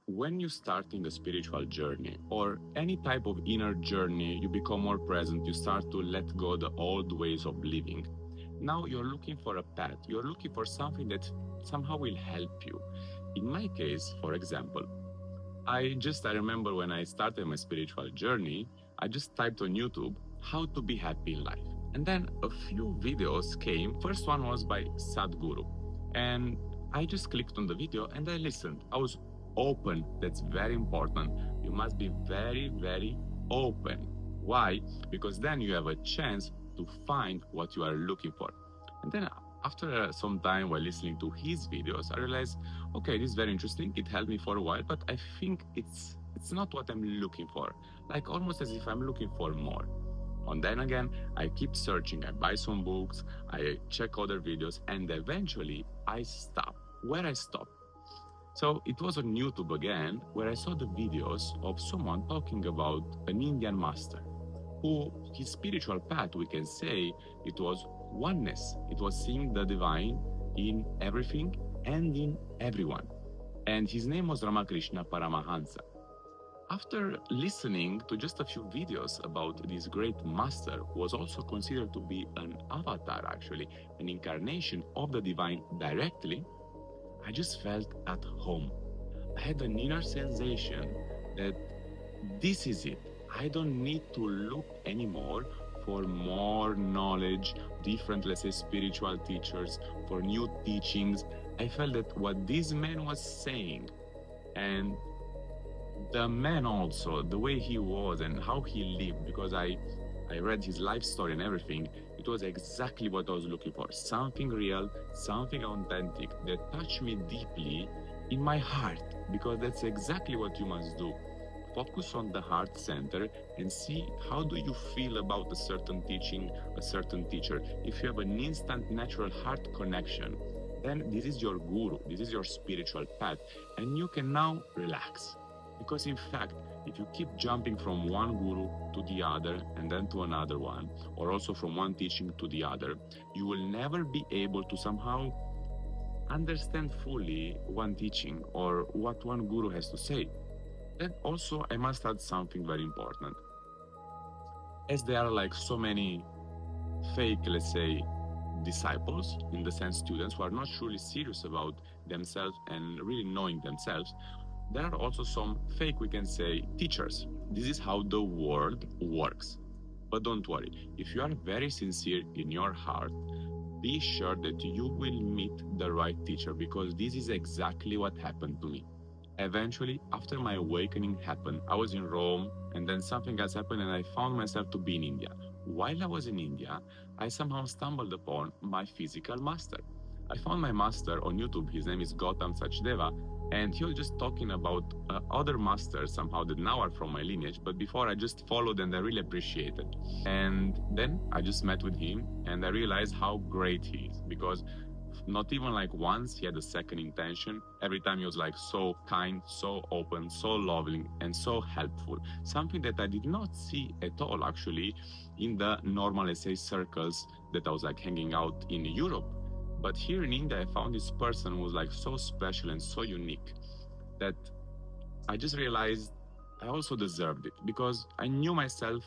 when you start in the spiritual journey or any type of inner journey, you become more present, you start to let go the old ways of living. Now you're looking for a path, you're looking for something that somehow will help you. In my case, for example, I remember when I started my spiritual journey, I just typed on YouTube, how to be happy in life. And then a few videos came. First one was by Sadhguru. And I just clicked on the video and I listened. I was open. That's very important. You must be very, very open. Why? Because then you have a chance to find what you are looking for. And then after some time while listening to his videos, I realized, okay, this is very interesting. It helped me for a while, but I think it's not what I'm looking for. Like almost as if I'm looking for more. And then again, I keep searching. I buy some books, I check other videos, and eventually I stop. Where I stop. So it was on YouTube again, where I saw the videos of someone talking about an Indian master who his spiritual path, we can say, it was oneness. It was seeing the divine in everything and in everyone. And his name was Ramakrishna Paramahansa. After listening to just a few videos about this great master, who was also considered to be an avatar, actually, an incarnation of the divine directly, I just felt at home. I had an inner sensation that this is it. I don't need to look anymore for more knowledge, different, let's say, spiritual teachers, for new teachings. I felt that what this man was saying, and the man also, the way he was and how he lived, because I read his life story and everything, it was exactly what I was looking for. Something real, something authentic that touched me deeply in my heart, because that's exactly what you must do. Focus on the heart center and see how do you feel about a certain teaching, a certain teacher. If you have an instant natural heart connection, then this is your guru, this is your spiritual path, and you can now relax. Because in fact, if you keep jumping from one guru to the other and then to another one, or also from one teaching to the other, you will never be able to somehow understand fully one teaching or what one guru has to say. Then also, I must add something very important. As there are like so many fake, let's say, disciples, in the sense students who are not truly serious about themselves and really knowing themselves, there are also some fake, we can say, teachers. This is how the world works. But don't worry, if you are very sincere in your heart, be sure that you will meet the right teacher, because this is exactly what happened to me. Eventually, after my awakening happened, I was in Rome, and then something else happened and I found myself to be in India. While I was in India, I somehow stumbled upon my physical master. I found my master on YouTube. His name is Gautam Sachdeva, and he was just talking about other masters somehow that now are from my lineage, but before I just followed and I really appreciated. And then I just met with him and I realized how great he is, because not even like once he had a second intention. Every time he was like so kind, so open, so loving, and so helpful. Something that I did not see at all actually in the normal, let's say, circles that I was like hanging out in Europe. But here in India, I found this person who was like so special and so unique that I just realized I also deserved it, because I knew myself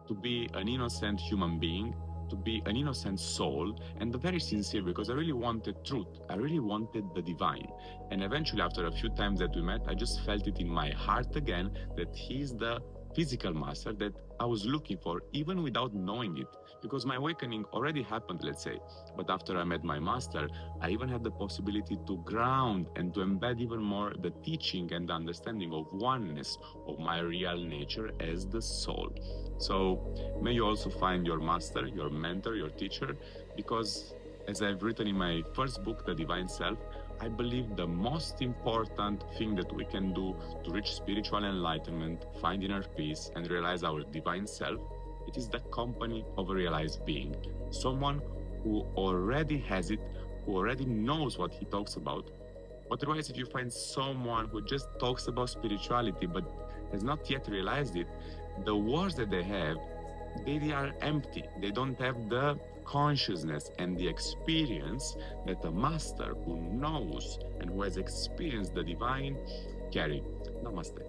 to be an innocent human being, to be an innocent soul, and very sincere, because I really wanted truth. I really wanted the divine. And eventually, after a few times that we met, I just felt it in my heart again that he's the physical master that I was looking for, even without knowing it, because my awakening already happened, let's say. But after I met my master, I even had the possibility to ground and to embed even more the teaching and the understanding of oneness of my real nature as the soul. So may you also find your master, your mentor, your teacher, because as I've written in my first book, The Divine Self, I believe the most important thing that we can do to reach spiritual enlightenment, find inner peace, and realize our divine self, it is the company of a realized being. Someone who already has it, who already knows what he talks about. Otherwise, if you find someone who just talks about spirituality but has not yet realized it, the words that they have, they are empty. They don't have the consciousness and the experience that a master who knows and who has experienced the divine carry. Namaste.